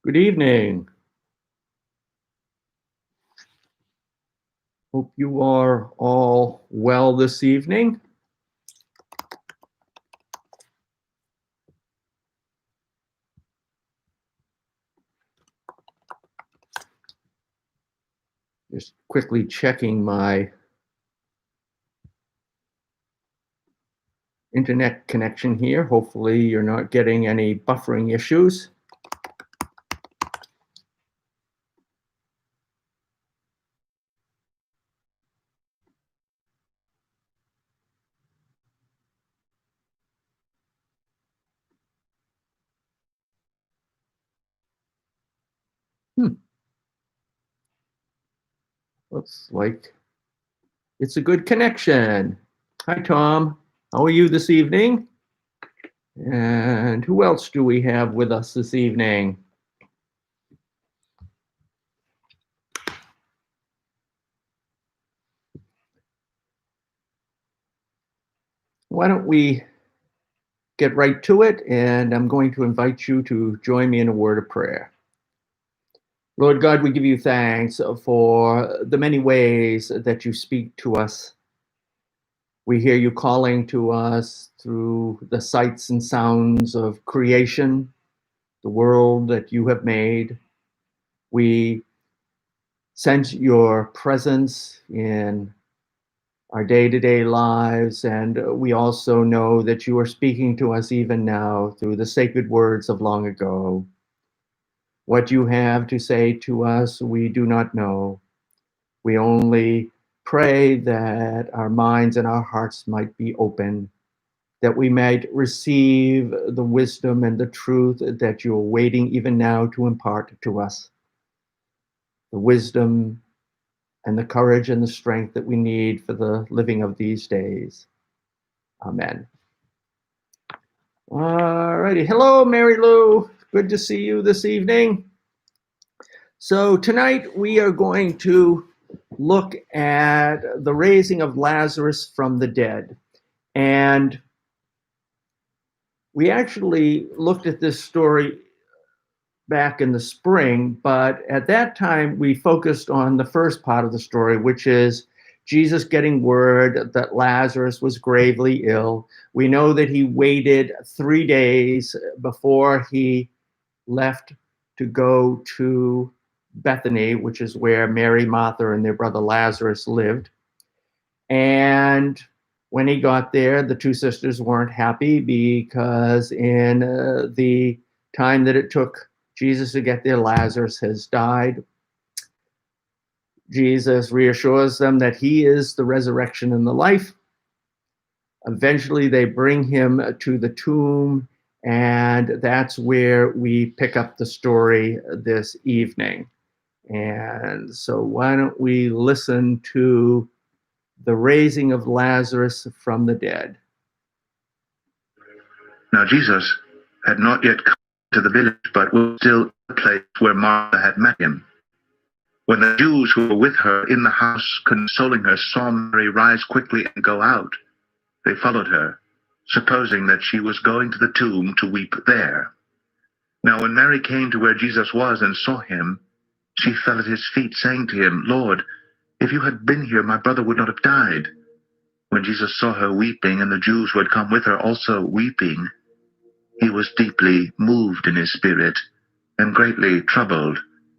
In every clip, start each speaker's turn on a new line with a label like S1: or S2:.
S1: Good evening. Hope you are all well this evening. Just quickly checking my internet connection here. Hopefully you're not getting any buffering issues. Looks like it's a good connection. Hi, Tom. How are you this evening? And who else do we have with us this evening? Why don't we get right to it? And I'm going to invite you to join me in a word of prayer. Lord God, we give you thanks for the many ways that you speak to us. We hear you calling to us through the sights and sounds of creation, the world that you have made. We sense your presence in our day-to-day lives, and we also know that you are speaking to us even now through the sacred words of long ago. What you have to say to us, we do not know. We only pray that our minds and our hearts might be open, that we might receive the wisdom and the truth that you're waiting even now to impart to us. The wisdom and the courage and the strength that we need for the living of these days. Amen. All righty. Hello, Mary Lou. Good to see you this evening. So tonight we are going to look at the raising of Lazarus from the dead. And we actually looked at this story back in the spring, but at that time we focused on the first part of the story, which is Jesus getting word that Lazarus was gravely ill. We know that he waited 3 days before he left to go to Bethany, which is where Mary, Martha, and their brother Lazarus lived. And when he got there, the two sisters weren't happy because in the time that it took Jesus to get there, Lazarus has died. Jesus reassures them that he is the resurrection and the life. Eventually, they bring him to the tomb, and that's where we pick up the story this evening. And so why don't we listen to the raising of Lazarus from the dead.
S2: Now Jesus had not yet come to the village, but was still in the place where Martha had met him. When the Jews who were with her in the house consoling her saw Mary rise quickly and go out, they followed her, supposing that she was going to the tomb to weep there. Now when Mary came to where Jesus was and saw him, she fell at his feet, saying to him, "Lord, if you had been here, my brother would not have died." When Jesus saw her weeping, and the Jews who had come with her also weeping, he was deeply moved in his spirit, and greatly troubled,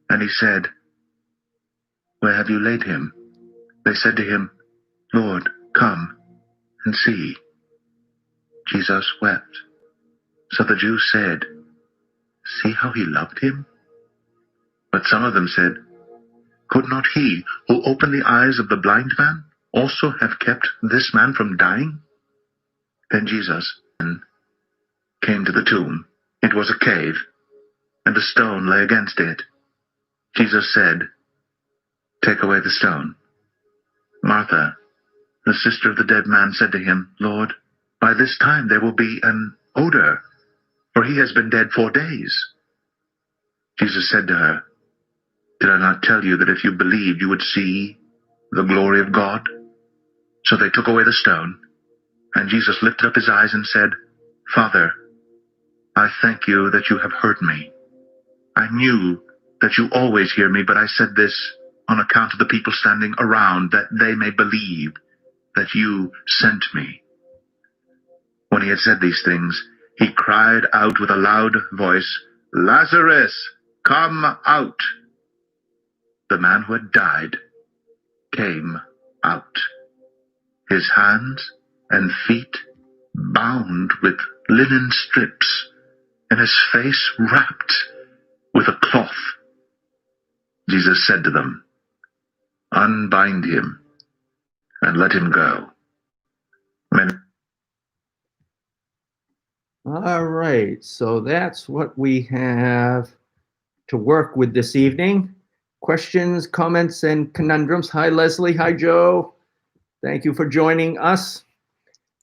S2: and he said, "Where have you laid him?" They said to him, "Lord, come and see." Jesus wept. So the Jews said, "See how he loved him?" But some of them said, "Could not he who opened the eyes of the blind man also have kept this man from dying?" Then Jesus came to the tomb. It was a cave, and a stone lay against it. Jesus said, "Take away the stone." Martha, the sister of the dead man, said to him, "Lord, by this time there will be an odor, for he has been dead 4 days." Jesus said to her, "Did I not tell you that if you believed you would see the glory of God?" So they took away the stone, and Jesus lifted up his eyes and said, "Father, I thank you that you have heard me. I knew that you always hear me, but I said this on account of the people standing around, that they may believe that you sent me." When he had said these things, he cried out with a loud voice, "Lazarus, come out!" The man who had died came out, his hands and feet bound with linen strips, and his face wrapped with a cloth. Jesus said to them, "Unbind him and let him go."
S1: All right, so that's what we have to work with this evening. Questions, comments, and conundrums. Hi, Leslie. Hi, Joe. Thank you for joining us.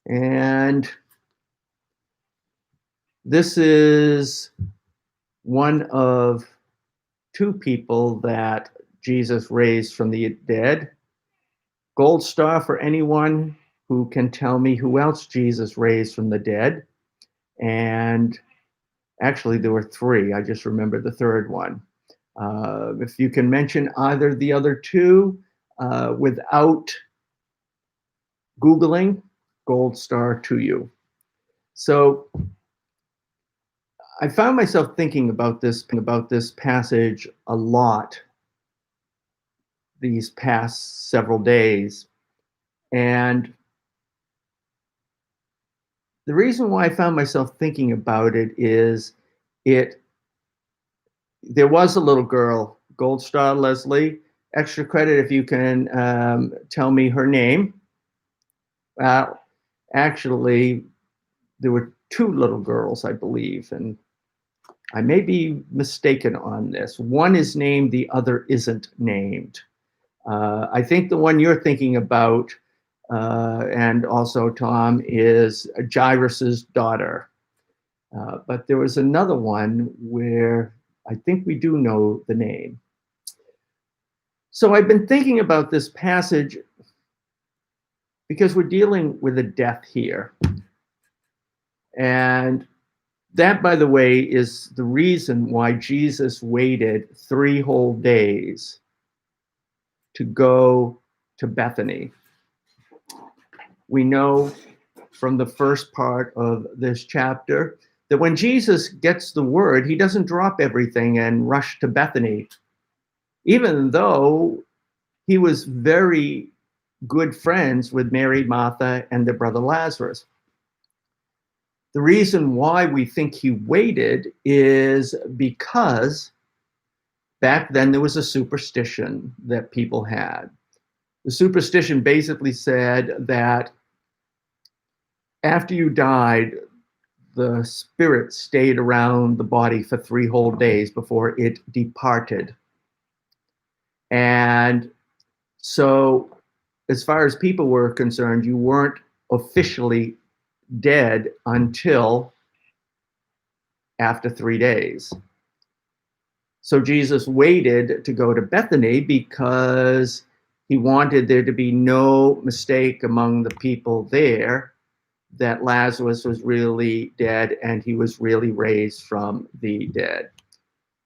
S1: And this is one of two people that Jesus raised from the dead. Gold star for anyone who can tell me who else Jesus raised from the dead. And actually, there were three. I just remember the third one. If you can mention either the other two without Googling, gold star to you. So I found myself thinking about this passage a lot these past several days. And the reason why I found myself thinking about it is there was a little girl, gold star Leslie, extra credit if you can tell me her name. Actually, there were two little girls, I believe, and I may be mistaken on this. One is named, the other isn't named. I think the one you're thinking about, and also Tom, is Jairus's daughter. But there was another one where I think we do know the name. So I've been thinking about this passage because we're dealing with a death here. And that, by the way, is the reason why Jesus waited 3 whole days to go to Bethany. We know from the first part of this chapter that when Jesus gets the word, he doesn't drop everything and rush to Bethany, even though he was very good friends with Mary, Martha, and their brother Lazarus. The reason why we think he waited is because back then there was a superstition that people had. The superstition basically said that after you died, the spirit stayed around the body for 3 whole days before it departed. And so, as far as people were concerned, you weren't officially dead until after 3 days. So Jesus waited to go to Bethany because he wanted there to be no mistake among the people there that Lazarus was really dead and he was really raised from the dead.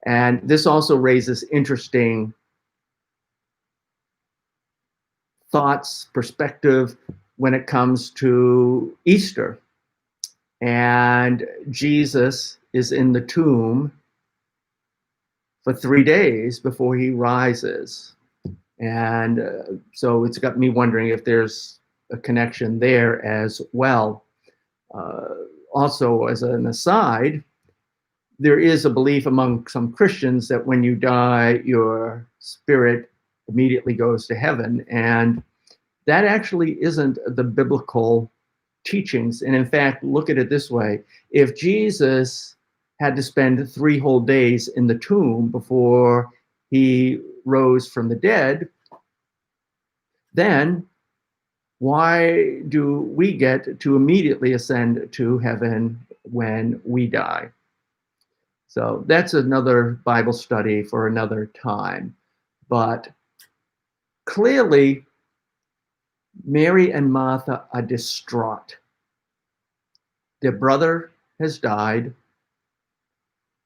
S1: And this also raises interesting thoughts, perspective when it comes to Easter. And Jesus is in the tomb for 3 days before he rises. And so it's got me wondering if there's a connection there as well. Also, as an aside, there is a belief among some Christians that when you die, your spirit immediately goes to heaven. And that actually isn't the biblical teachings. And in fact, look at it this way. If Jesus had to spend 3 whole days in the tomb before he rose from the dead, then why do we get to immediately ascend to heaven when we die? So that's another Bible study for another time. But clearly, Mary and Martha are distraught. Their brother has died.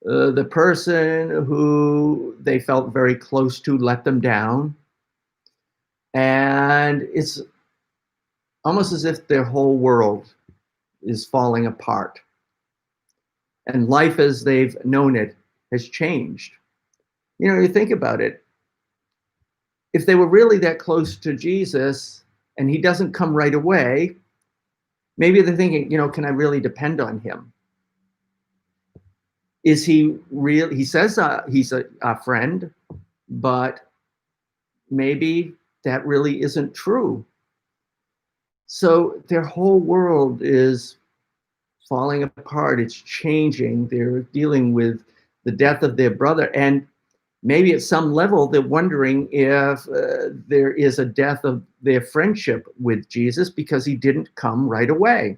S1: The person who they felt very close to let them down. And it's almost as if their whole world is falling apart. And life as they've known it has changed. You think about it. If they were really that close to Jesus and he doesn't come right away, maybe they're thinking, can I really depend on him? Is he real? He says he's a friend, but maybe that really isn't true. So their whole world is falling apart. It's changing. They're dealing with the death of their brother. And maybe at some level, they're wondering if there is a death of their friendship with Jesus because he didn't come right away.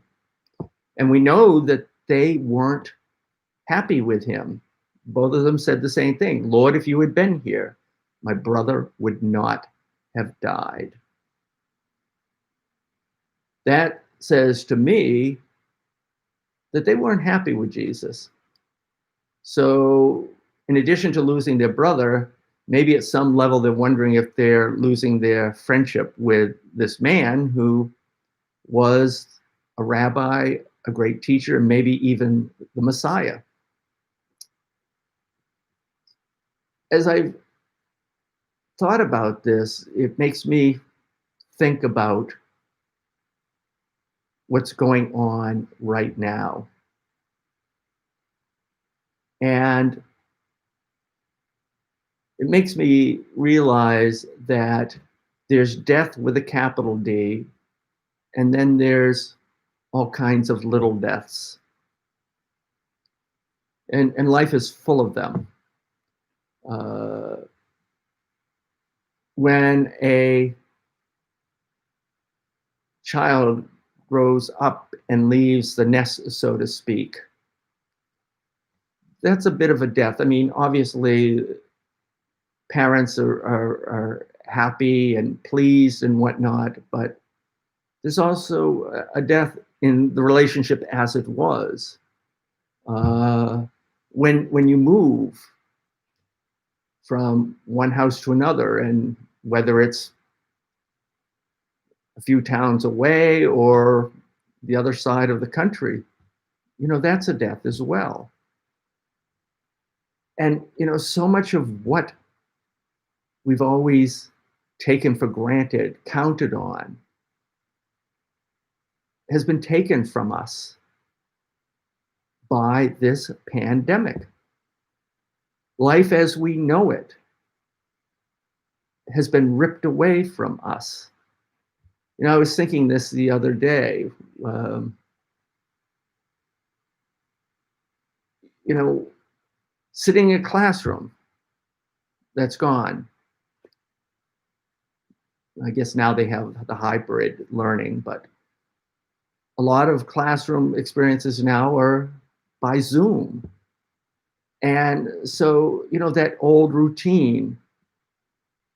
S1: And we know that they weren't happy with him. Both of them said the same thing. Lord, if you had been here, my brother would not have died. That says to me that they weren't happy with Jesus. So, in addition to losing their brother, maybe at some level they're wondering if they're losing their friendship with this man who was a rabbi, a great teacher, and maybe even the Messiah. As I've thought about this, it makes me think about what's going on right now. And it makes me realize that there's death with a capital D, and then there's all kinds of little deaths. And life is full of them. When a child grows up and leaves the nest, so to speak, that's a bit of a death. I mean, obviously, parents are happy and pleased and whatnot, but there's also a death in the relationship as it was. When you move from one house to another, and whether it's a few towns away or the other side of the country, that's a death as well. And, so much of what we've always taken for granted, counted on, has been taken from us by this pandemic. Life as we know it has been ripped away from us. I was thinking this the other day. Sitting in a classroom, that's gone. I guess now they have the hybrid learning, but a lot of classroom experiences now are by Zoom. And so, that old routine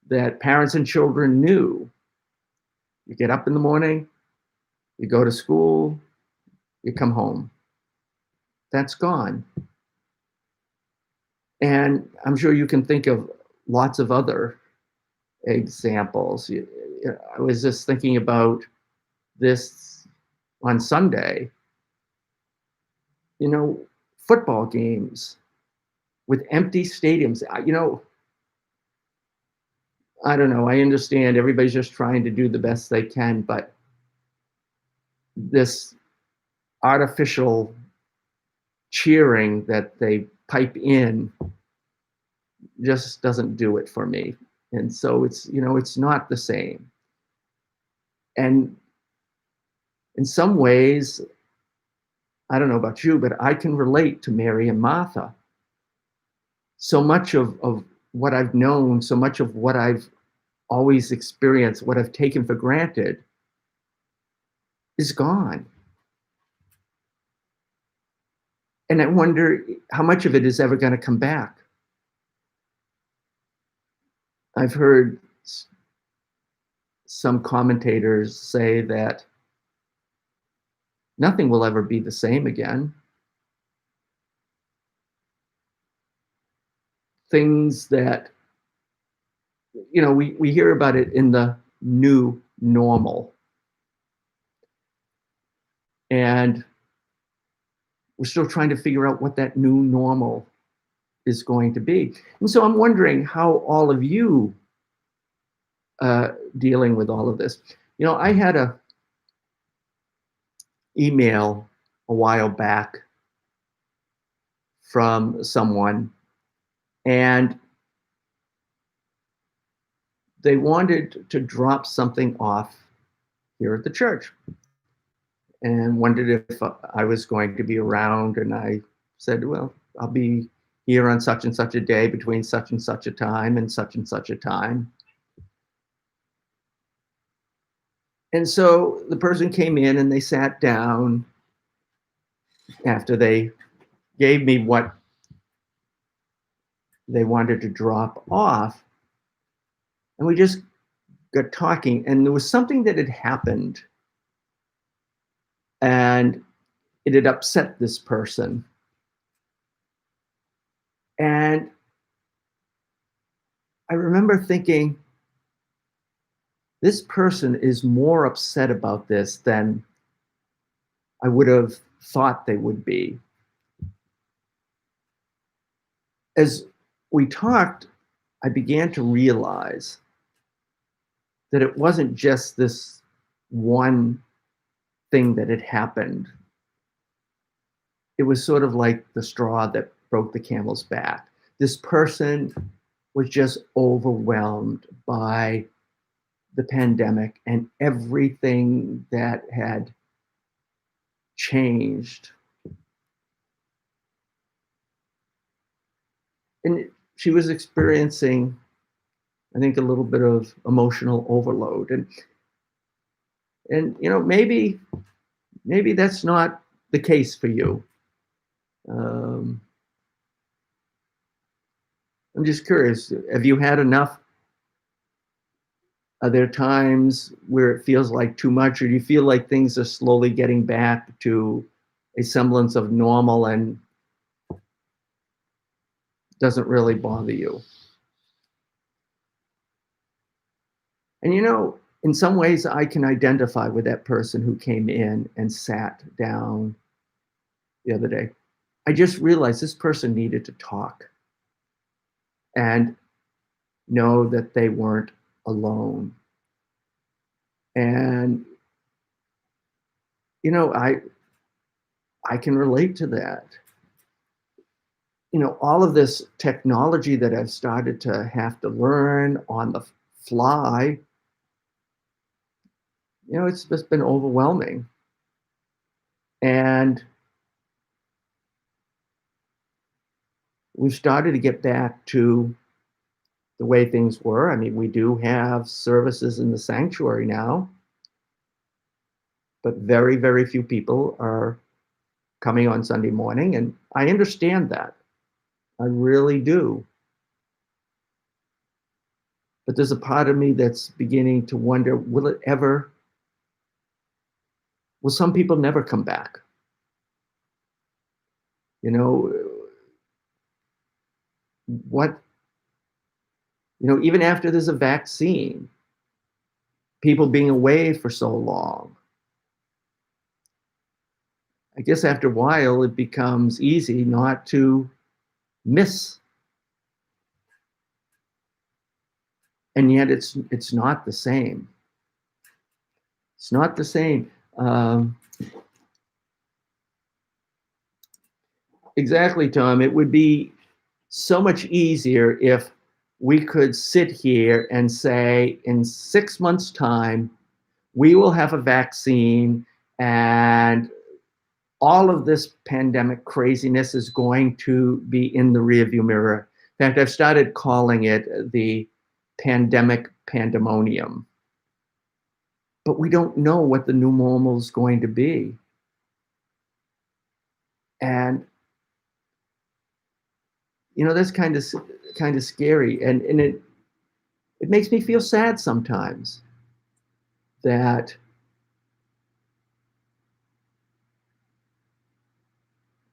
S1: that parents and children knew. You get up in the morning, you go to school, you come home. That's gone. And I'm sure you can think of lots of other examples. I was just thinking about this on Sunday. Football games with empty stadiums. I don't know. I understand everybody's just trying to do the best they can, but this artificial cheering that they pipe in just doesn't do it for me. And so it's not the same. And in some ways, I don't know about you, but I can relate to Mary and Martha. So much of what I've known, so much of what I've always experienced, what I've taken for granted, is gone. And I wonder how much of it is ever going to come back. I've heard some commentators say that nothing will ever be the same again. things that, we hear about it in the new normal. And we're still trying to figure out what that new normal is going to be. And so I'm wondering how all of you dealing with all of this. I had a email a while back from someone, and they wanted to drop something off here at the church and wondered if I was going to be around. And I said, well, I'll be here on such and such a day between such and such a time and such a time. And so the person came in and they sat down after they gave me what they wanted to drop off. And we just got talking, and there was something that had happened, and it had upset this person. And I remember thinking, this person is more upset about this than I would have thought they would be. As we talked, I began to realize that it wasn't just this one thing that had happened. It was sort of like the straw that broke the camel's back. This person was just overwhelmed by the pandemic and everything that had changed. And she was experiencing, I think, a little bit of emotional overload. And maybe that's not the case for you. I'm just curious, have you had enough? Are there times where it feels like too much, or do you feel like things are slowly getting back to a semblance of normal and doesn't really bother you? And in some ways, I can identify with that person who came in and sat down the other day. I just realized this person needed to talk and know that they weren't alone. And I can relate to that. All of this technology that I've started to have to learn on the fly, it's just been overwhelming. And we've started to get back to the way things were. I mean, we do have services in the sanctuary now, but very, very few people are coming on Sunday morning. And I understand that. I really do. But there's a part of me that's beginning to wonder, will some people never come back? What, even after there's a vaccine, people being away for so long, I guess after a while it becomes easy not to miss. And yet it's not the same. It's not the same. Exactly, Tom. It would be so much easier if we could sit here and say, in 6 months' time, we will have a vaccine and all of this pandemic craziness is going to be in the rearview mirror. In fact, I've started calling it the pandemic pandemonium. But we don't know what the new normal is going to be. And that's kind of scary, and it makes me feel sad sometimes that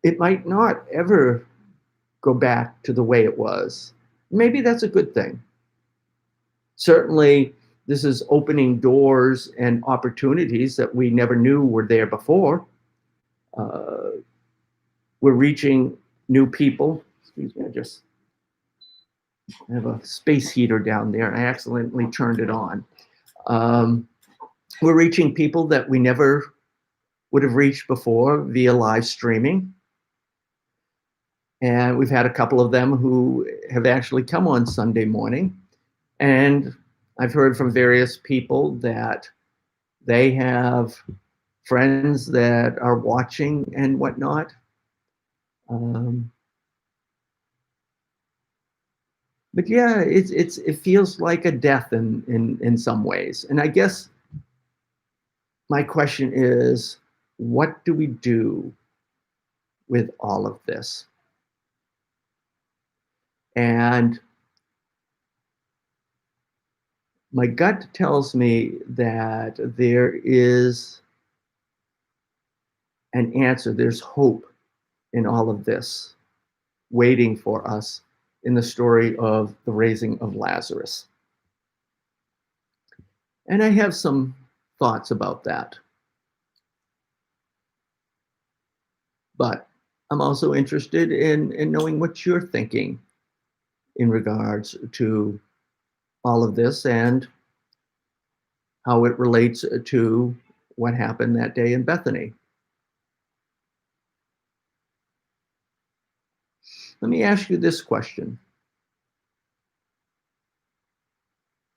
S1: it might not ever go back to the way it was. Maybe that's a good thing. Certainly, this is opening doors and opportunities that we never knew were there before. Uh, we're reaching new people. Excuse me, I have a space heater down there and I accidentally turned it on. Um, we're reaching people that we never would have reached before via live streaming. And we've had a couple of them who have actually come on Sunday morning. And I've heard from various people that they have friends that are watching and whatnot. Um, but yeah, it feels like a death in some ways. And I guess my question is, what do we do with all of this? And my gut tells me that there is an answer, there's hope in all of this waiting for us in the story of the raising of Lazarus. And I have some thoughts about that. But I'm also interested in knowing what you're thinking in regards to all of this and how it relates to what happened that day in Bethany. Let me ask you this question.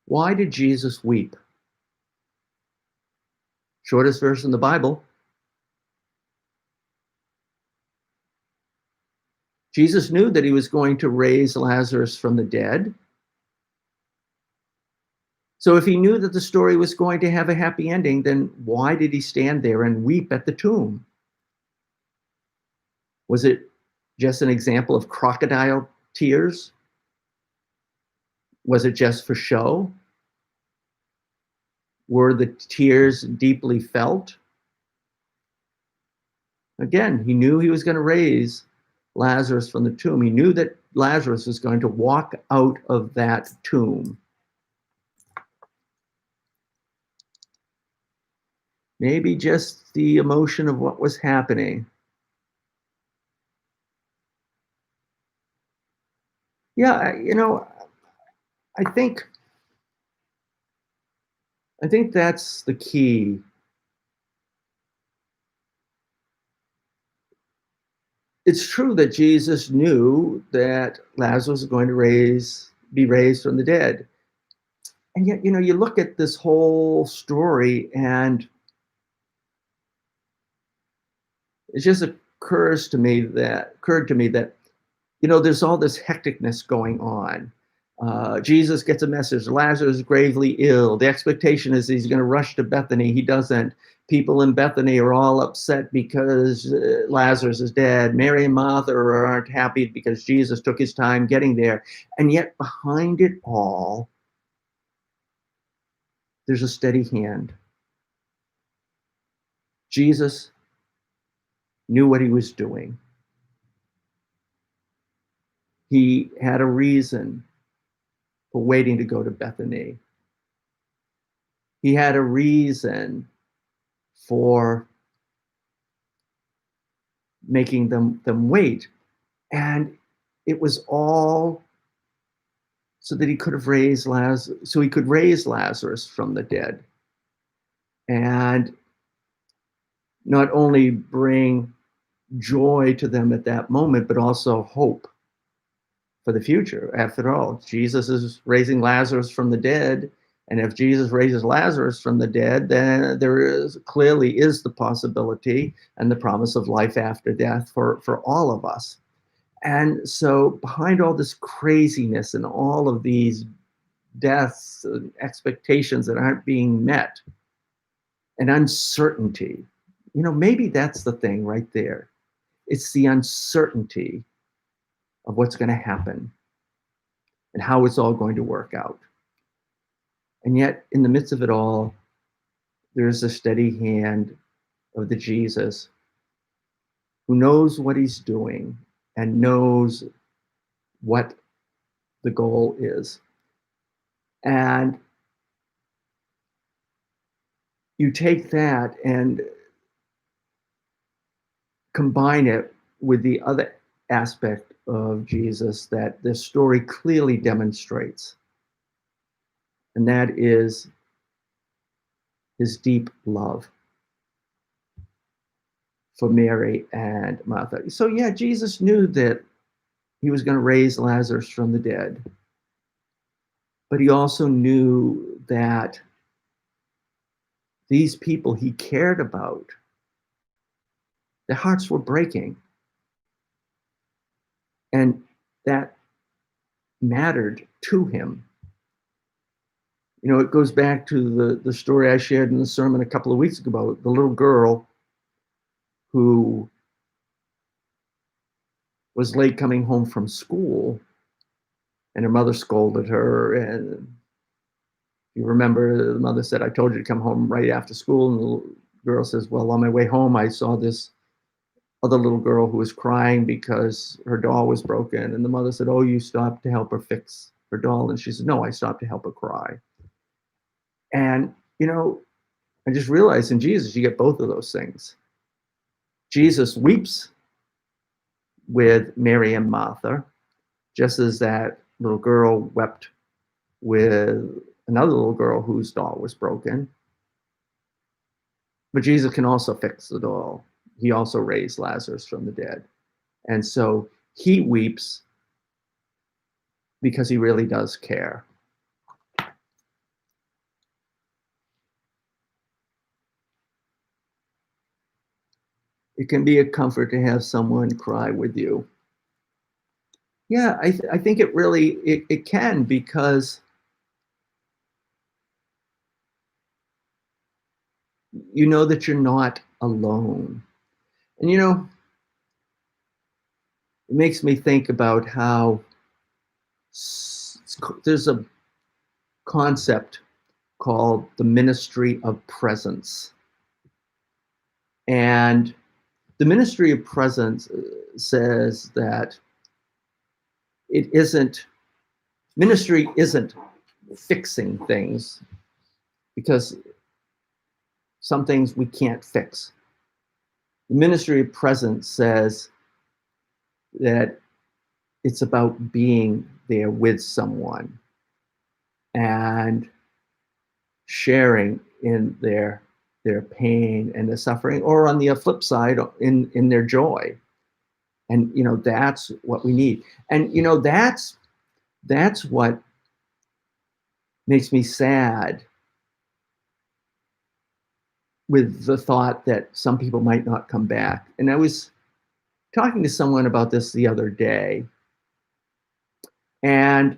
S1: Why did Jesus weep? Shortest verse in the Bible. Jesus knew that he was going to raise Lazarus from the dead. So if he knew that the story was going to have a happy ending, then why did he stand there and weep at the tomb? Was it just an example of crocodile tears? Was it just for show? Were the tears deeply felt? Again, he knew he was going to raise Lazarus from the tomb. He knew that Lazarus was going to walk out of that tomb. Maybe just the emotion of what was happening. Yeah, I think that's the key. It's true that Jesus knew that Lazarus was going to be raised from the dead. And yet, you look at this whole story and it just occurred to me that there's all this hecticness going on. Jesus gets a message, Lazarus is gravely ill. The expectation is he's going to rush to Bethany. He doesn't. People in Bethany are all upset because Lazarus is dead. Mary and Martha aren't happy because Jesus took his time getting there. And yet behind it all, there's a steady hand. Jesus knew what he was doing. He had a reason for waiting to go to Bethany. He had a reason for making them wait. And it was all so that he could raise Lazarus from the dead. And not only bring joy to them at that moment, but also hope for the future. After all, Jesus is raising Lazarus from the dead. And if Jesus raises Lazarus from the dead, then there clearly is the possibility and the promise of life after death for all of us. And so behind all this craziness and all of these deaths and expectations that aren't being met and uncertainty, maybe that's the thing right there. It's the uncertainty of what's going to happen and how it's all going to work out. And yet, in the midst of it all, there's a steady hand of the Jesus who knows what he's doing and knows what the goal is. And you take that and combine it with the other aspect of Jesus that this story clearly demonstrates, and that is his deep love for Mary and Martha. So yeah, Jesus knew that he was going to raise Lazarus from the dead, but he also knew that these people he cared about, their hearts were breaking, and that mattered to him. You know, it goes back to the story I shared in the sermon a couple of weeks ago about the little girl who was late coming home from school, and her mother scolded her. And you remember, the mother said, "I told you to come home right after school." And the little girl says, "Well, on my way home, I saw this other little girl who was crying because her doll was broken." And the mother said, "Oh, you stopped to help her fix her doll?" And she said, "No, I stopped to help her cry." And, you know, I just realized in Jesus, you get both of those things. Jesus weeps with Mary and Martha, just as that little girl wept with another little girl whose doll was broken. But Jesus can also fix the doll. He also raised Lazarus from the dead. And so he weeps because he really does care. It can be a comfort to have someone cry with you. Yeah, I think it really, it can, because you know that you're not alone. And you know, it makes me think about how there's a concept called the ministry of presence. And the ministry of presence says that ministry isn't fixing things, because some things we can't fix. The ministry of presence says that it's about being there with someone and sharing in their pain and their suffering, or on the flip side, in their joy. And you know, that's what we need. And you know, that's what makes me sad with the thought that some people might not come back. And I was talking to someone about this the other day, and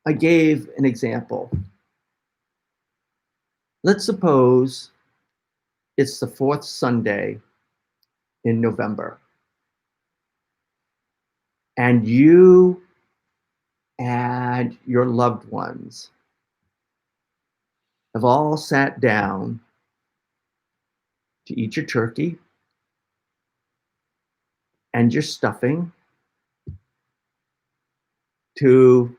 S1: I gave an example. Let's suppose it's the fourth Sunday in November, and you and your loved ones have all sat down to eat your turkey and your stuffing, to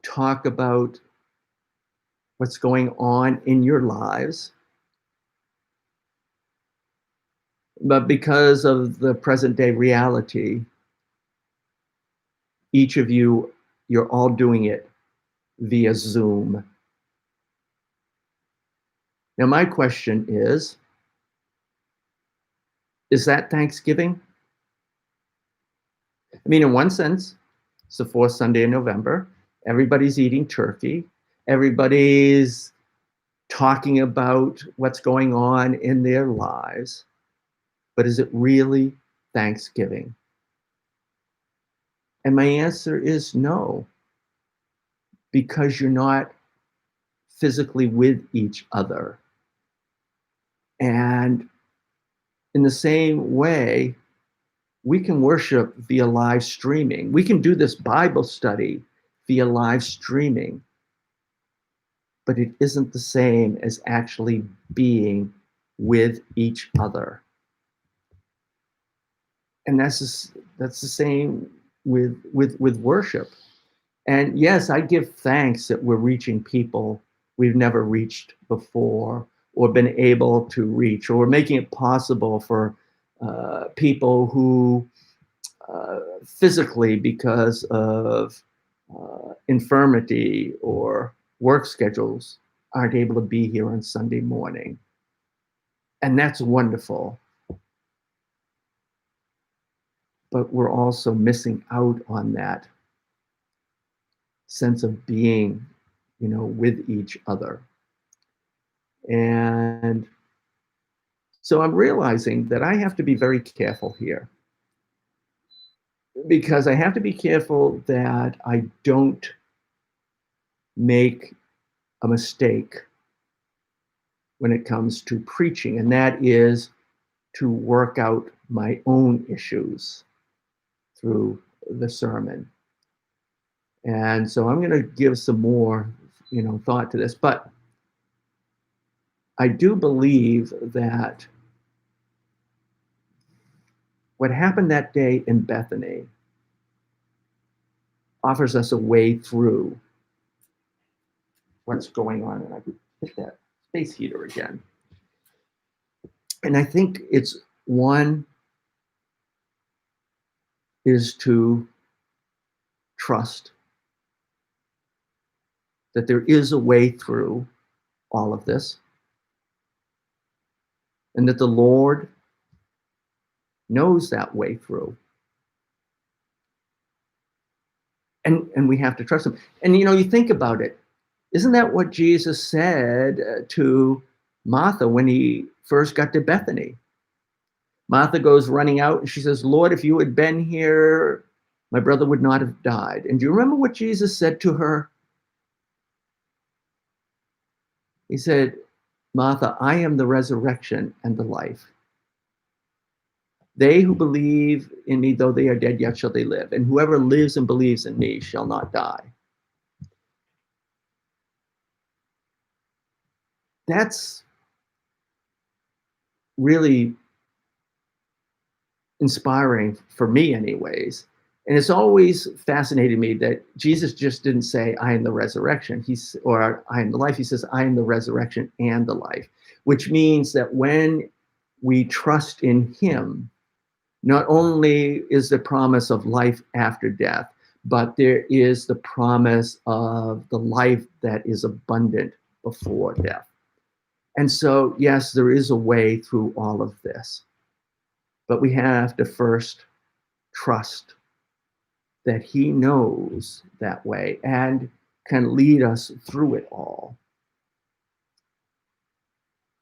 S1: talk about what's going on in your lives. But because of the present day reality, each of you, you're all doing it via Zoom. Now, my question is that Thanksgiving? I mean, in one sense, it's the fourth Sunday in November. Everybody's eating turkey. Everybody's talking about what's going on in their lives. But is it really Thanksgiving? And my answer is no, because you're not physically with each other. And in the same way, we can worship via live streaming. We can do this Bible study via live streaming, but it isn't the same as actually being with each other. And that's the same with worship. And yes, I give thanks that we're reaching people we've never reached before or been able to reach, or we're making it possible for people who physically, because of infirmity or work schedules, aren't able to be here on Sunday morning. And that's wonderful. But we're also missing out on that sense of being, with each other. And so I'm realizing that I have to be very careful here, because I have to be careful that I don't make a mistake when it comes to preaching, and that is to work out my own issues through the sermon. And so I'm going to give some more, thought to this. But I do believe that what happened that day in Bethany offers us a way through what's going on. And I could hit that space heater again. And I think it's one is to trust that there is a way through all of this, and that the Lord knows that way through. And we have to trust him. And you think about it. Isn't that what Jesus said to Martha when he first got to Bethany? Martha goes running out and she says, Lord, if you had been here, my brother would not have died. And do you remember what Jesus said to her? He said, Martha, I am the resurrection and the life. They who believe in me, though they are dead, yet shall they live. And whoever lives and believes in me shall not die. That's really inspiring for me anyways. And it's always fascinated me that Jesus just didn't say, I am the resurrection, or I am the life. He says, I am the resurrection and the life, which means that when we trust in him, not only is the promise of life after death, but there is the promise of the life that is abundant before death. And so, yes, there is a way through all of this, but we have to first trust that he knows that way and can lead us through it all.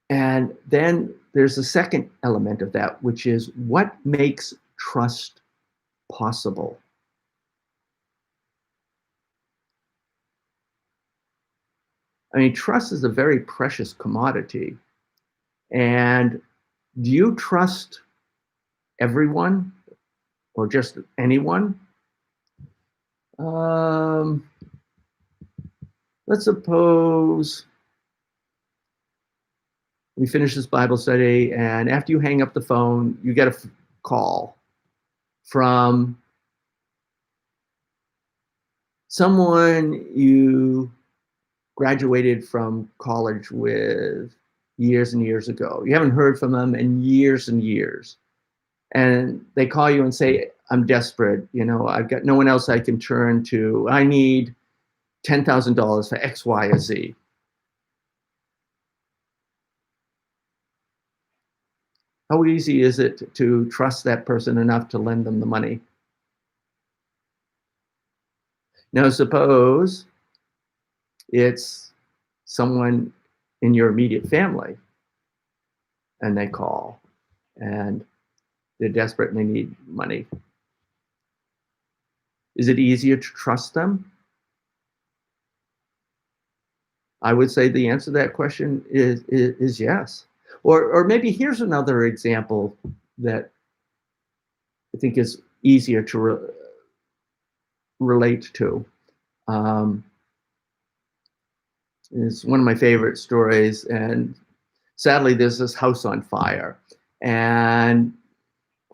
S1: And then there's a second element of that, which is what makes trust possible. I mean, trust is a very precious commodity. And do you trust everyone or just anyone? Let's suppose we finish this Bible study, and after you hang up the phone, you get a call from someone you graduated from college with years and years ago. You haven't heard from them in years and years. And they call you and say, I'm desperate. I've got no one else I can turn to. I need $10,000 for X, Y, or Z. How easy is it to trust that person enough to lend them the money? Now, suppose it's someone in your immediate family and they call and they're desperate and they need money. Is it easier to trust them? I would say the answer to that question is yes. Or maybe here's another example that I think is easier to relate to. It's one of my favorite stories, and sadly there's this house on fire, and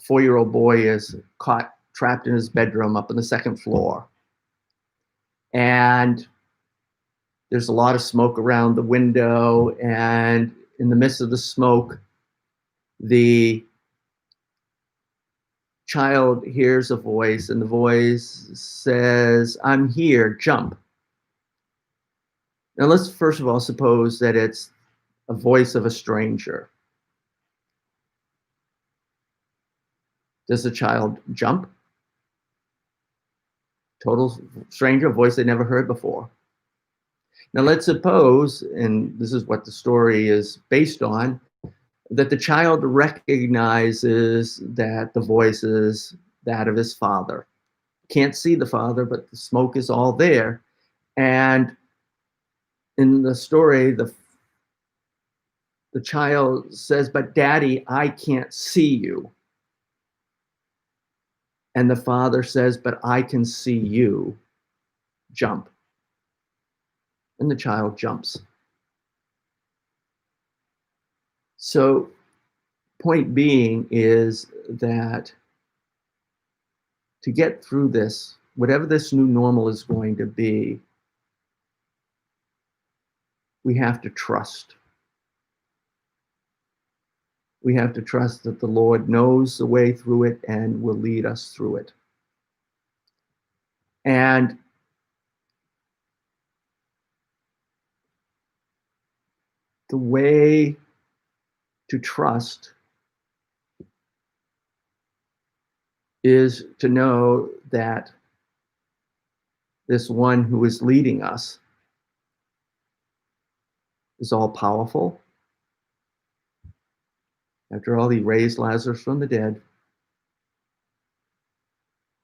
S1: 4-year-old boy is caught trapped in his bedroom up on the second floor. And there's a lot of smoke around the window. And in the midst of the smoke, the child hears a voice, and the voice says, "I'm here, jump." Now, let's first of all suppose that it's a voice of a stranger. Does the child jump? Total stranger, a voice they never heard before. Now, let's suppose, and this is what the story is based on, that the child recognizes that the voice is that of his father. Can't see the father, but the smoke is all there. And in the story, the child says, "But Daddy, I can't see you." And the father says, "But I can see you. Jump." And the child jumps. So, point being is that to get through this, whatever this new normal is going to be, we have to trust. We have to trust that the Lord knows the way through it and will lead us through it. And the way to trust is to know that this one who is leading us is all powerful. After all, he raised Lazarus from the dead,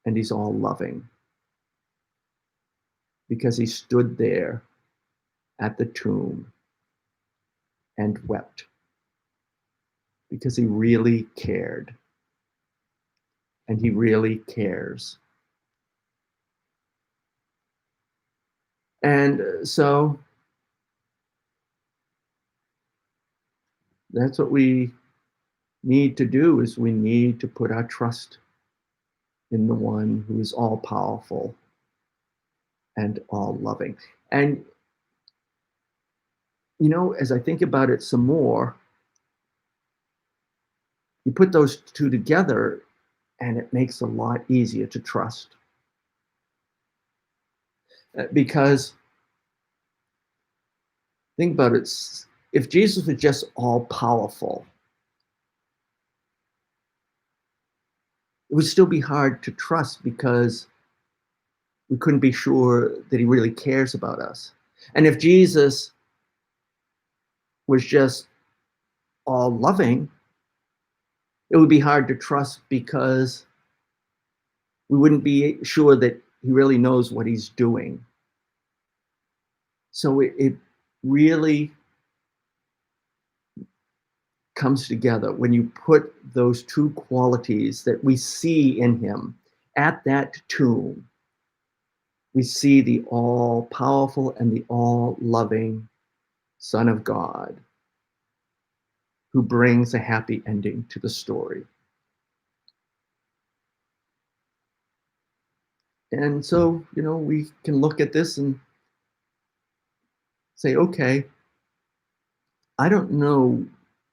S1: and he's all loving because he stood there at the tomb and wept because he really cared, and he really cares. And so that's what we need to do, is we need to put our trust in the one who is all powerful and all loving. And you know, as I think about it some more, you put those two together and it makes it a lot easier to trust. Because think about it, if Jesus was just all powerful, it would still be hard to trust because we couldn't be sure that he really cares about us. And if Jesus was just all loving, it would be hard to trust because we wouldn't be sure that he really knows what he's doing. So it really comes together when you put those two qualities that we see in him at that tomb. We see the all-powerful and the all-loving Son of God who brings a happy ending to the story. And so, you know, we can look at this and say, okay, I don't know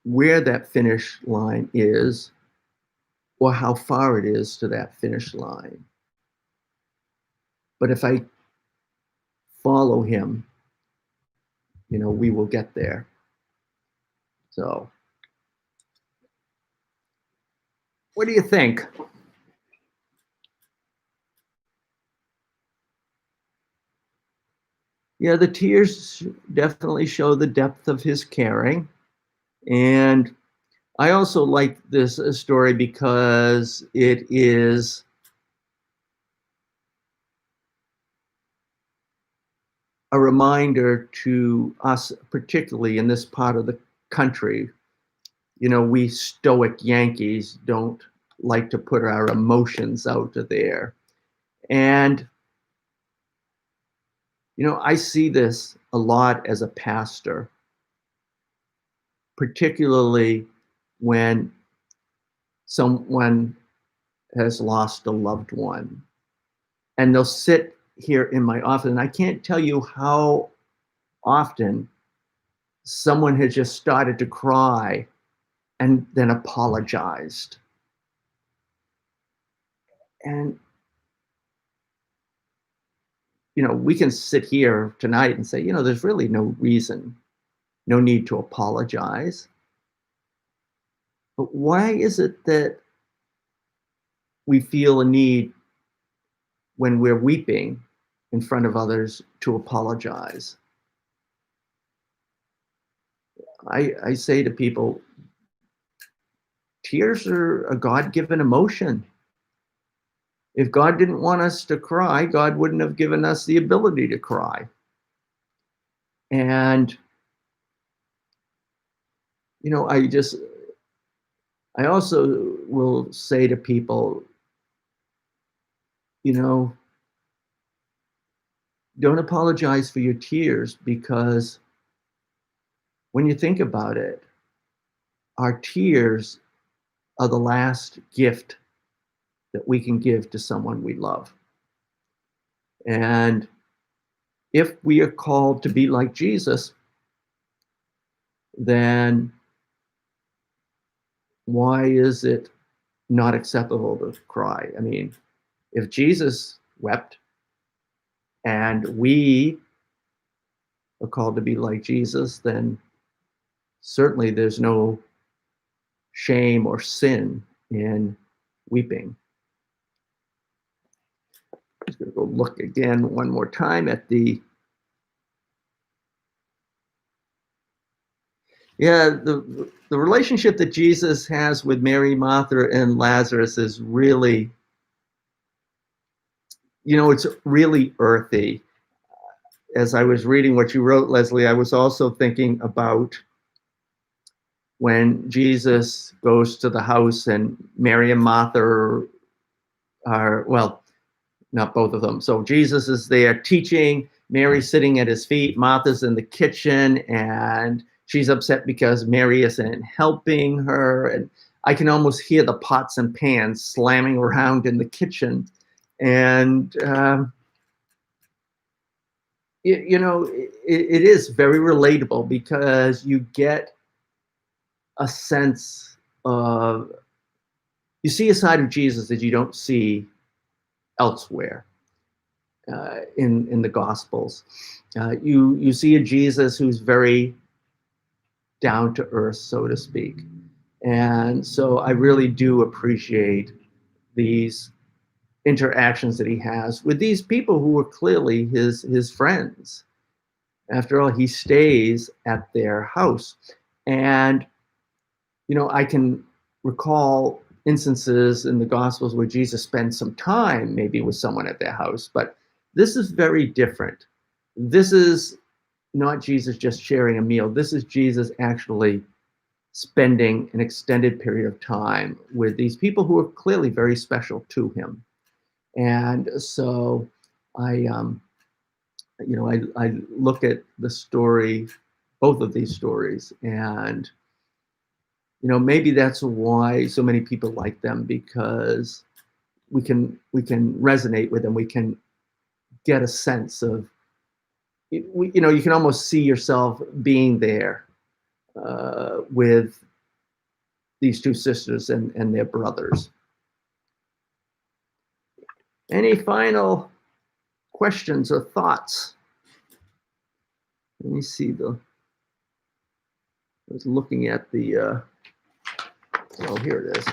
S1: where that finish line is or how far it is to that finish line. But if I follow him, you know, we will get there. So, what do you think? Yeah, the tears definitely show the depth of his caring. And I also like this story because it is a reminder to us, particularly in this part of the country. You know, we stoic Yankees don't like to put our emotions out there. And, you know, I see this a lot as a pastor, particularly when someone has lost a loved one, and they'll sit here in my office, and I can't tell you how often someone has just started to cry and then apologized. And, we can sit here tonight and say, there's really no reason, no need to apologize. But why is it that we feel a need when we're weeping in front of others to apologize? I say to people, tears are a God-given emotion. If God didn't want us to cry, God wouldn't have given us the ability to cry. And, I also will say to people, don't apologize for your tears, because when you think about it, our tears are the last gift that we can give to someone we love. And if we are called to be like Jesus, then why is it not acceptable to cry? I mean, if Jesus wept and we are called to be like Jesus, then certainly there's no shame or sin in weeping. I'm just going to go look again one more time at the relationship that Jesus has with Mary, Martha, and Lazarus is really, it's really earthy. As I was reading what you wrote, Leslie, I was also thinking about when Jesus goes to the house and Mary and Martha are, well, not both of them. So Jesus is there teaching, Mary's sitting at his feet, Martha's in the kitchen, and she's upset because Mary isn't helping her. And I can almost hear the pots and pans slamming around in the kitchen. And, it is very relatable, because you get a sense of, you see a side of Jesus that you don't see elsewhere in the Gospels. You see a Jesus who's very down to earth, so to speak. And so I really do appreciate these interactions that he has with these people who are clearly his friends. After all, he stays at their house. And, I can recall instances in the Gospels where Jesus spends some time maybe with someone at their house, but this is very different. This is not Jesus just sharing a meal. This is Jesus actually spending an extended period of time with these people who are clearly very special to him. And so I look at the story, both of these stories, and maybe that's why so many people like them, because we can resonate with them. We can get a sense of, you can almost see yourself being there with these two sisters and their brothers. Any final questions or thoughts? Let me see I was looking at the, oh, here it is.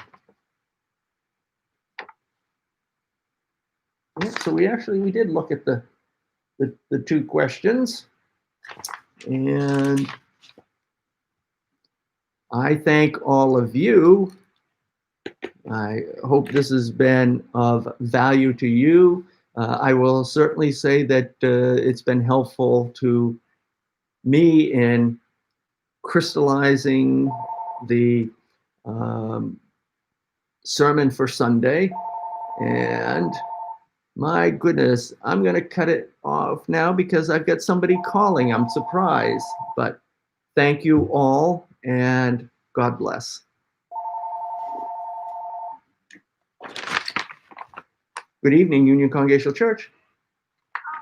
S1: Yeah, so we did look at the two questions, and I thank all of you. I hope this has been of value to you. I will certainly say that it's been helpful to me in crystallizing the sermon for Sunday. And my goodness, I'm going to cut it off now because I've got somebody calling. I'm surprised. But thank you all, and God bless. Good evening, Union Congregational Church.